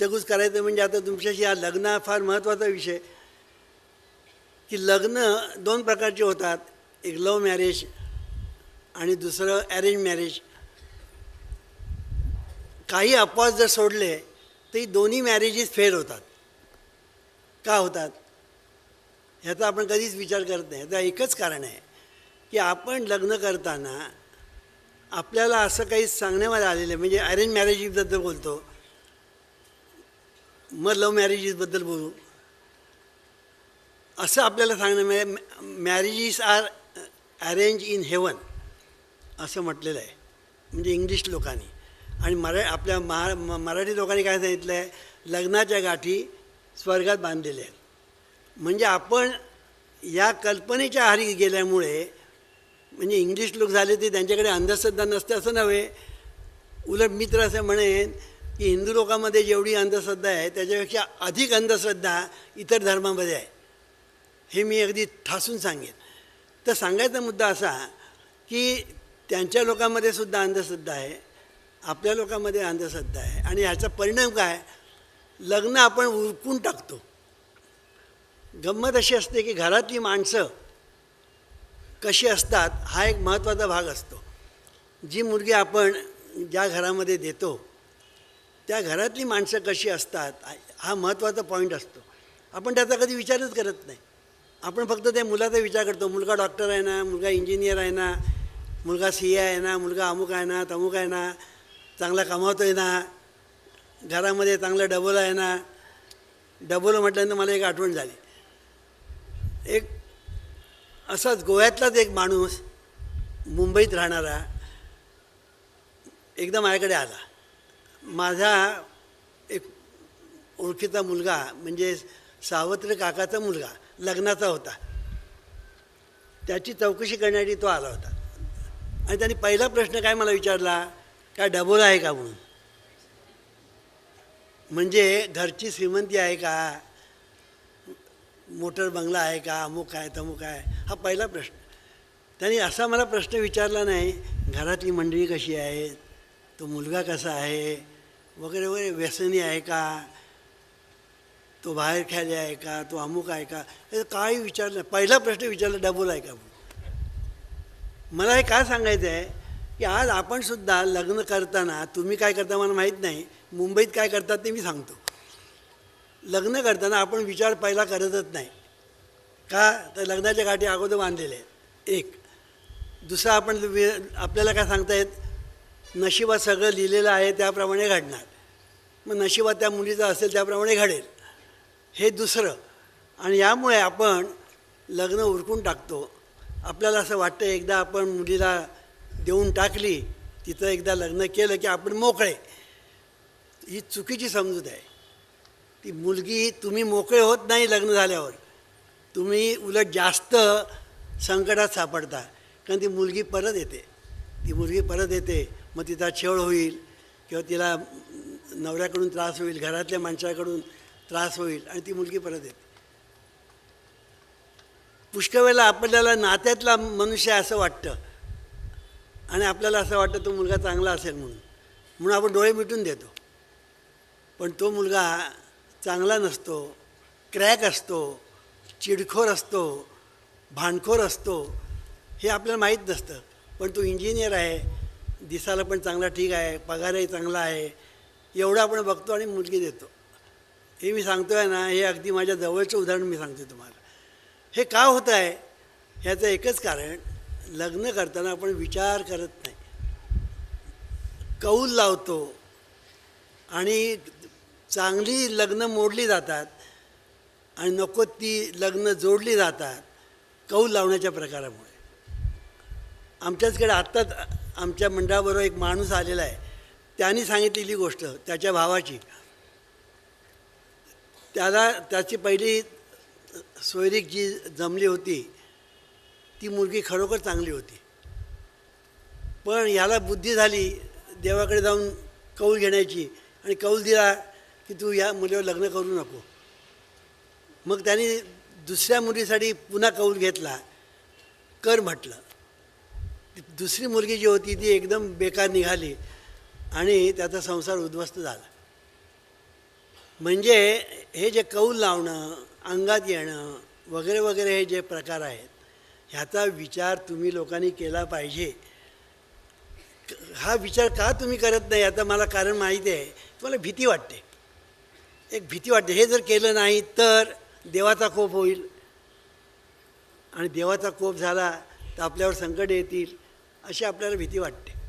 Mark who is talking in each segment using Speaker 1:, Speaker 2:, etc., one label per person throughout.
Speaker 1: कुचकुच करायचं म्हणजे आता तुमच्याशी हा लग्न हा फार महत्त्वाचा विषय, की लग्न दोन प्रकारचे होतात, एक लव्ह मॅरेज आणि दुसरं ॲरेंज मॅरेज. काही अपवाद जर सोडले तरी दोन्ही मॅरेजेस फेल होतात. का होतात ह्याचा आपण कधीच विचार करत नाही. ह्याचं एकच कारण आहे की आपण लग्न करताना आपल्याला असं काही सांगण्यामध्ये आलेलं आहे, म्हणजे अरेंज मॅरेजबद्दल बोलतो, मग लव्ह मॅरेजेसबद्दल बोलू, असं आपल्याला सांगणं म्हणजे marriages are arrange in heaven असं म्हटलेलं आहे, म्हणजे इंग्लिश लोकांनी. आणि आपल्या मराठी लोकांनी काय सांगितलं आहे, लग्नाच्या गाठी स्वर्गात बांधलेल्या आहेत. म्हणजे आपण या कल्पनेच्या आहारी गेल्यामुळे, म्हणजे इंग्लिश लोक झाले ते त्यांच्याकडे अंधश्रद्धा नसते असं नव्हे. उलट मी तर असं म्हणेन की हिंदू लोकांमध्ये जेवढी अंधश्रद्धा आहे त्याच्यापेक्षा अधिक अंधश्रद्धा इतर धर्मामध्ये आहे, हे मी अगदी ठासून सांगेन. तर सांगायचा मुद्दा असा की त्यांच्या लोकांमध्ये सुद्धा अंधश्रद्धा आहे, आपल्या लोकांमध्ये अंधश्रद्धा आहे. आणि ह्याचा परिणाम काय, लग्न आपण उरकून टाकतो. गंमत अशी असते की घरातली माणसं कशी असतात हा एक महत्त्वाचा भाग असतो. जी मुलगी आपण ज्या घरामध्ये देतो त्या घरातली माणसं कशी असतात हा महत्त्वाचा पॉईंट असतो. आपण त्याचा कधी विचारच करत नाही. आपण फक्त त्या मुलाचा विचार करतो, मुलगा डॉक्टर आहे ना, मुलगा इंजिनियर आहे ना, मुलगा CA आहे ना, मुलगा अमुक आहे ना, तमुक आहे ना, चांगला कमावतो आहे ना, घरामध्ये चांगलं डबल आहे ना. डबल म्हटल्यानंतर मला एक आठवण झाली. एक असाच गोव्यातलाच एक माणूस मुंबईत राहणारा एकदा माझ्याकडे आला. माझा एक ओळखीचा मुलगा, म्हणजे सावत्र काकाचा मुलगा लग्नाचा होता, त्याची चौकशी करण्यासाठी तो आला होता. आणि त्यांनी पहिला प्रश्न काय मला विचारला, काय डबल आहे का म्हणून, म्हणजे घरची श्रीमंती आहे का, मोटर बंगला आहे का, अमुक आहे तमुक आहे, हा पहिला प्रश्न. त्यांनी असा मला प्रश्न विचारला नाही घरातली मंडळी कशी आहे, तो मुलगा कसा आहे वगैरे वगैरे, व्यसनी आहे का, तो बाहेर खेळले आहे का, तो अमुक आहे का, हे काही विचारलं. पहिला प्रश्न विचारला डबल आहे का म्हणून. मला हे काय सांगायचं आहे की आज आपण सुद्धा लग्न करताना, तुम्ही काय करता मला माहीत नाही, मुंबईत काय करतात ते मी सांगतो. लग्न करताना आपण विचार पहिला करतच नाही का, तर लग्नाच्या गाठी अगोदर बांधलेल्या आहेत. एक दुसरा, आपल्याला काय सांगता येत, नशिबात सगळं लिहिलेलं आहे त्याप्रमाणे घडणार, मग नशिबात त्या मुलीचं असेल त्याप्रमाणे घडेल, हे दुसरं. आणि यामुळे आपण लग्न उरकून टाकतो. आपल्याला असं वाटतं एकदा आपण मुलीला देऊन टाकली, तिथं एकदा लग्न केलं की आपण मोकळे. ही चुकीची समजूत आहे. ती मुलगी, तुम्ही मोकळे होत नाही लग्न झाल्यावर, तुम्ही उलट जास्त संकटात सापडता. कारण ती मुलगी परत येते, मग तिचा छळ होईल किंवा तिला नवऱ्याकडून त्रास होईल, घरातल्या माणसाकडून त्रास होईल आणि ती मुलगी परत येते. पुष्कळ वेळेला आपल्याला नात्यातला मनुष्य असं वाटतं आणि आपल्याला असं वाटतं तो मुलगा चांगला असेल म्हणून आपण डोळे मिटून देतो. पण तो मुलगा चांगला नसतो, क्रॅक असतो, चिडखोर असतो, भांडखोर असतो, हे आपल्याला माहीत नसतं. पण तो इंजिनियर आहे, दिसायला पण चांगला ठीक आहे, पगारही चांगला आहे, एवढं आपण बघतो आणि मुलगी देतो. हे मी सांगतो आहे ना, हे अगदी माझ्या जवळचं उदाहरण मी सांगतो तुम्हाला. हे का होतं आहे ह्याचं एकच कारण, लग्न करताना आपण विचार करत नाही, कौल लावतो आणि चांगली लग्न मोडली जातात आणि नको ती लग्न जोडली जातात कौल लावण्याच्या प्रकारामुळे. आमच्याचकडे आत्ताच आमच्या मंडळाबरोबर एक माणूस आलेला आहे, त्याने सांगितलेली गोष्ट त्याच्या भावाची. त्याची पहिली सोयरीक जी जमली होती ती मुलगी खरोखर चांगली होती, पण याला बुद्धी झाली देवाकडे जाऊन कौल घेण्याची आणि कौल दिला की तू या मुलीवर लग्न करू नको. मग त्याने दुसऱ्या मुलीसाठी पुन्हा कौल घेतला, कर म्हटलं. दुसरी मुलगी जी होती ती एकदम बेकार निघाली आणि त्याचा संसार उद्ध्वस्त झाला. म्हणजे हे जे कौल लावणं, अंगात येणं वगैरे वगैरे हे जे प्रकार आहेत, ह्याचा विचार तुम्ही लोकांनी केला पाहिजे. हा विचार का तुम्ही करत नाही आता मला कारण माहिती आहे. तुम्हाला भीती वाटते, एक भीती वाटते. हे जर केलं नाही तर देवाचा कोप होईल, आणि देवाचा कोप झाला तर आपल्यावर संकट येतील, अशी आपल्याला भीती वाटते.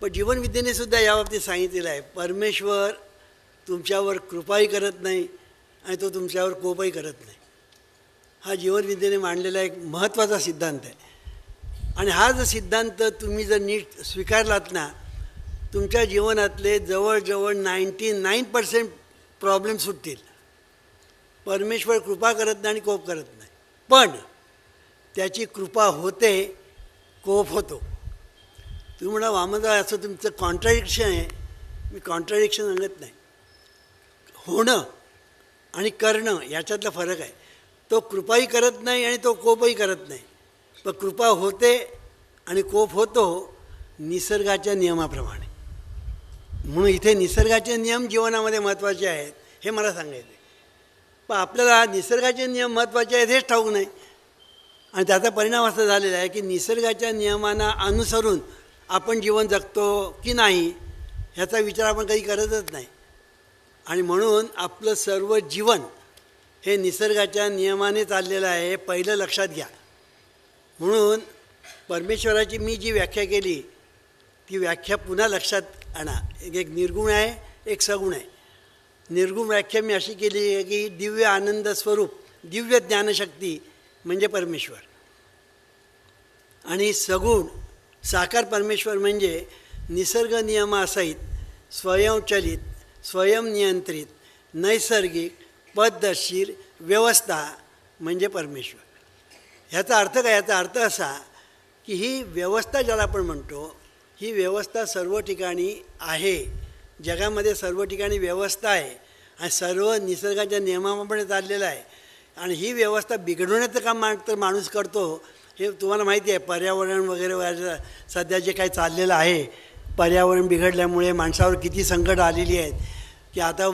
Speaker 1: पण जीवनविद्येने सुद्धा याबाबतीत सांगितलेलं आहे, परमेश्वर तुमच्यावर कृपाही करत नाही आणि तो तुमच्यावर कोपही करत नाही. हा जीवनविद्येने मांडलेला एक महत्त्वाचा सिद्धांत आहे. आणि हा जर सिद्धांत तुम्ही जर नीट स्वीकारलात ना, तुमच्या जीवनातले जवळजवळ 99% प्रॉब्लेम सुटतील. परमेश्वर कृपा करत नाही आणि कोप करत नाही, पण त्याची कृपा होते, कोप होतो. तुम्ही म्हणा वामनराव असं तुमचं कॉन्ट्राडिक्शन आहे. मी कॉन्ट्राडिक्शन सांगत नाही. होणं आणि करणं याच्यातला फरक आहे. तो कृपाही करत नाही आणि तो कोपही करत नाही, पण कृपा होते आणि कोप होतो निसर्गाच्या नियमाप्रमाणे. म्हणून इथे निसर्गाचे नियम जीवनामध्ये महत्त्वाचे आहेत हे मला सांगायचं आहे. पण आपल्याला निसर्गाचे नियम महत्त्वाचे आहेत हेच ठाऊक नाही. आणि त्याचा परिणाम असा झालेला आहे की निसर्गाच्या नियमांना अनुसरून आपण जीवन जगतो की नाही ह्याचा विचार आपण काही करतच नाही. आणि म्हणून आपलं सर्व जीवन हे निसर्गाच्या नियमाने चाललेलं आहे, हे पहिलं लक्षात घ्या. म्हणून परमेश्वराची मी जी व्याख्या केली ती व्याख्या पुन्हा लक्षात आणा. एक निर्गुण आहे, एक सगुण आहे. निर्गुण व्याख्या मी अशी केली आहे की दिव्य आनंद स्वरूप, दिव्य ज्ञानशक्ती म्हणजे परमेश्वर. आणि सगुण साकार परमेश्वर म्हणजे निसर्ग नियमासहित स्वयंचलित, स्वयंनियंत्रित, नैसर्गिक, पद्धतशीर व्यवस्था म्हणजे परमेश्वर. ह्याचा अर्थ काय? याचा अर्थ असा की ही व्यवस्था ज्याला आपण म्हणतो, ही व्यवस्था सर्व ठिकाणी आहे. जगामध्ये सर्व ठिकाणी व्यवस्था आहे आणि सर्व निसर्गाच्या नियमाप्रमाणे चाललेलं आहे. आणि ही व्यवस्था बिघडवण्याचं काम तर माणूस करतो, हे तुम्हाला माहिती आहे. पर्यावरण वगैरे वगैरे सध्या जे काही चाललेलं आहे, पर्यावरण बिघडल्यामुळे माणसावर किती संकट आलेली आहेत की आता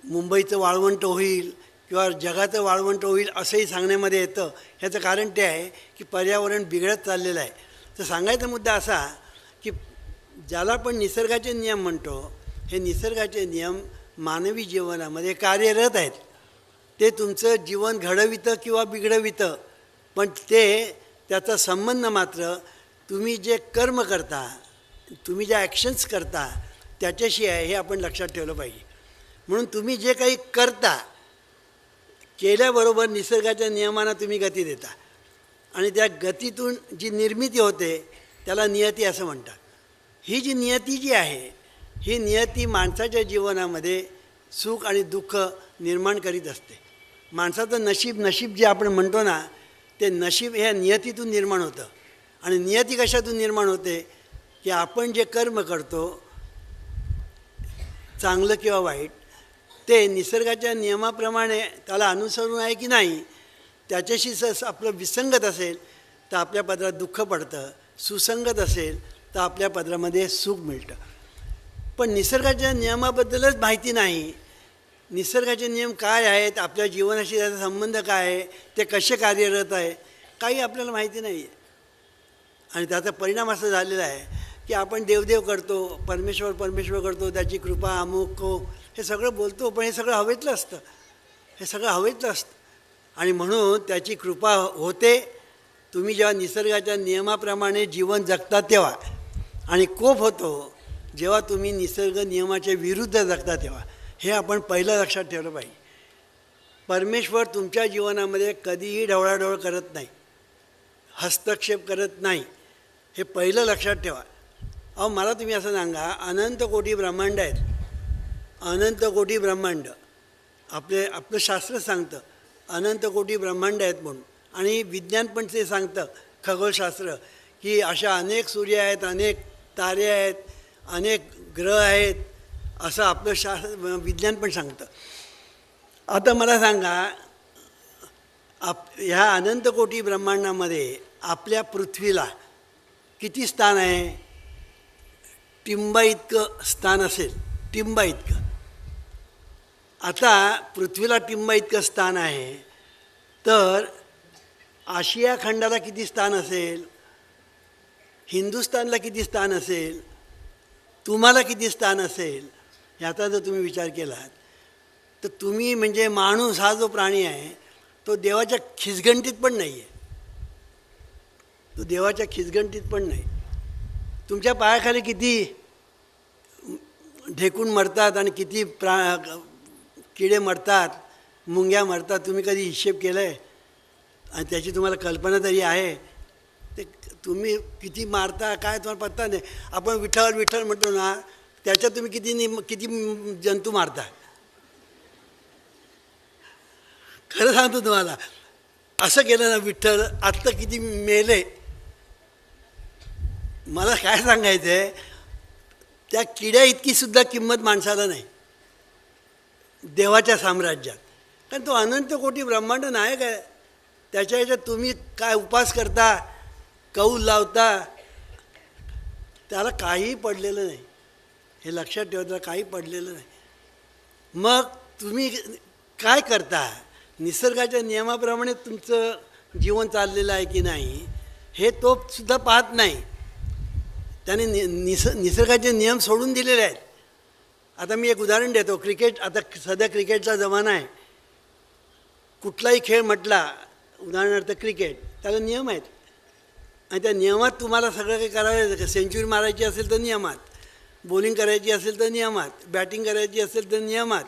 Speaker 1: मुंबईचं वाळवंट होईल किंवा जगाचं वाळवंट होईल असंही सांगण्यामध्ये येतं. ह्याचं कारण ते आहे की पर्यावरण बिघडत चाललेलं आहे. तर सांगायचा मुद्दा असा की ज्याला आपण निसर्गाचे नियम म्हणतो, हे निसर्गाचे नियम मानवी जीवनामध्ये कार्यरत आहेत. ते तुमचं जीवन घडवितं किंवा बिघडवितं, पण त्याचा संबंध मात्र तुम्ही जे कर्म करता, तुम्ही जे ॲक्शन्स करता त्याच्याशी आहे, हे आपण लक्षात ठेवलं पाहिजे. म्हणून तुम्ही जे काही करता, केल्याबरोबर निसर्गाच्या नियमांना तुम्ही गती देता आणि त्या गतीतून जी निर्मिती होते त्याला नियती असं म्हणतात. ही जी नियती जी आहे, ही नियती माणसाच्या जीवनामध्ये सुख आणि दुःख निर्माण करीत असते. माणसाचं नशीब जे आपण म्हणतो ना, ते नशीब ह्या नियतीतून निर्माण होतं. आणि नियती कशातून निर्माण होते की आपण जे कर्म करतो, चांगलं किंवा वाईट, ते निसर्गाच्या नियमाप्रमाणे त्याला अनुसरून आहे की नाही, त्याच्याशी आपलं विसंगत असेल तर आपल्या पदरात दुःख पडतं, सुसंगत असेल तर आपल्या पदरामध्ये सुख मिळतं. पण निसर्गाच्या नियमाबद्दलच माहिती नाही. निसर्गाचे नियम काय आहेत, आपल्या जीवनाशी त्याचा संबंध काय आहे, ते कसे कार्यरत आहे, काही आपल्याला माहिती नाही आहे. आणि त्याचा परिणाम असा झालेला आहे की आपण देवदेव करतो, परमेश्वर करतो, त्याची कृपा अमुक हे सगळं बोलतो, पण हे सगळं हवेतलं असतं. हे सगळं हवेतलं असतं. आणि म्हणून त्याची कृपा होते तुम्ही जेव्हा निसर्गाच्या नियमाप्रमाणे जीवन जगता तेव्हा, आणि कोप होतो जेव्हा तुम्ही निसर्ग नियमाच्या विरुद्ध जगता तेव्हा. हे आपण पहिलं लक्षात ठेवलं पाहिजे. परमेश्वर तुमच्या जीवनामध्ये कधीही ढवळाढवळ करत नाही, हस्तक्षेप करत नाही, हे पहिलं लक्षात ठेवा. अहो मला तुम्ही असं सांगा, अनंत कोटी ब्रह्मांड आहेत, अनंत कोटी ब्रह्मांड, आपलं शास्त्र सांगतं अनंत कोटी ब्रह्मांड आहेत म्हणून. आणि विज्ञान पण ते सांगतं, खगोलशास्त्र, की अशा अनेक सूर्य आहेत, अनेक तारे आहेत, अनेक ग्रह आहेत, असं आपलं विज्ञान पण सांगतं. आता मला सांगा, ह्या अनंत कोटी ब्रह्मांडामध्ये आपल्या पृथ्वीला किती स्थान आहे? टिंबा इतकं स्थान असेल, टिंबा इतकं. आता पृथ्वीला टिंब इतकं स्थान आहे, तर आशिया खंडाला किती स्थान असेल, हिंदुस्थानला किती स्थान असेल, तुम्हाला किती स्थान असेल, याचा जर तुम्ही विचार केलात तर तुम्ही म्हणजे माणूस हा जो प्राणी आहे तो देवाच्या खिचगंटीत पण नाही आहे. तो देवाच्या खिचगंटीत पण नाही. तुमच्या पायाखाली किती ढेकून मरतात आणि किती किडे मरतात, मुंग्या मरतात, तुम्ही कधी हिशेब केलं आहे? आणि त्याची तुम्हाला कल्पना तरी आहे? ते तुम्ही किती मारता काय तुम्हाला पत्ता नाही. आपण विठ्ठल विठ्ठल म्हणतो ना, त्याच्यात तुम्ही किती जंतू मारता. खरं सांगतो तुम्हाला, असं केलं ना विठ्ठल आत्ता किती मेले. मला काय सांगायचं आहे, त्या किड्या इतकी सुद्धा किंमत माणसाला नाही देवाच्या साम्राज्यात. कारण तो अनंत कोटी ब्रह्मांड नायक आहे. त्याच्या ह्याच्यात तुम्ही काय उपास करता, कौल लावता, त्याला काहीही पडलेलं नाही. हे लक्षात ठेवा, त्याला काही पडलेलं नाही. मग तुम्ही काय करता, निसर्गाच्या नियमाप्रमाणे तुमचं जीवन चाललेलं आहे की नाही हे तो सुद्धा पाहत नाही. त्याने निसर्गाचे नियम सोडून दिलेले आहेत. आता मी एक उदाहरण देतो. क्रिकेट, आता सध्या क्रिकेटचा जमाना आहे. कुठलाही खेळ म्हटला, उदाहरणार्थ क्रिकेट, त्याला नियम आहेत आणि त्या नियमात तुम्हाला सगळं काही करावं लागतं. सेंचुरी मारायची असेल तर नियमात, बॉलिंग करायची असेल तर नियमात, बॅटिंग करायची असेल तर नियमात,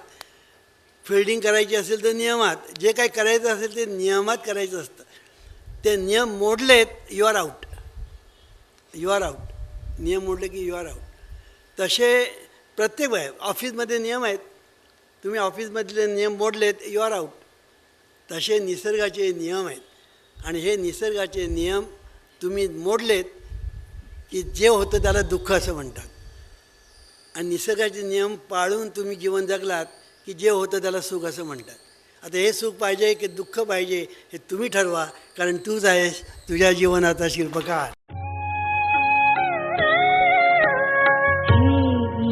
Speaker 1: फिल्डिंग करायची असेल तर नियमात, जे काही करायचं असेल ते नियमात करायचं असतं. ते नियम मोडलेत, you are out. You are out. नियम मोडले की यू आर आऊट. तसे प्रत्येक ऑफिसमध्ये नियम आहेत. तुम्ही ऑफिसमधले नियम मोडलेत, यू आर आऊट. तसे निसर्गाचे नियम आहेत आणि हे निसर्गाचे नियम तुम्ही मोडलेत की जे होतं त्याला दुःख असं म्हणतात. आणि निसर्गाचे नियम पाळून तुम्ही जीवन जगलात की जे होतं त्याला सुख असं म्हणतात. आता हे सुख पाहिजे की दुःख पाहिजे हे तुम्ही ठरवा, कारण तूच आहेस तुझ्या जीवनाचा शिल्पकार.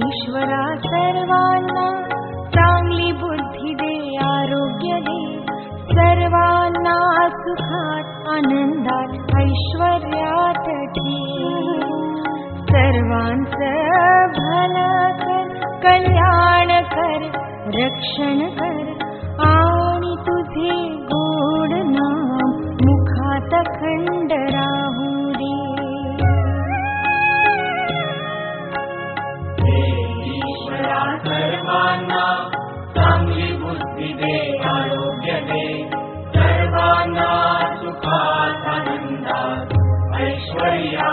Speaker 2: ईश्वरा सर्वांना चांगली बुद्धी दे, आरोग्य दे, सर्वांना सुखात आनंदात ऐश्वर्यात ठेव. सर्वांचं भलं कर, कल्याण कर, रक्षण कर आणि तुझे गोड नाम मुखात खंड राहू दे.
Speaker 3: ईश्वरा सर्वांना चांगली बुद्धी दे, आरोग्य दे, सर्वांना सुखात आनंदात ऐश्वर्या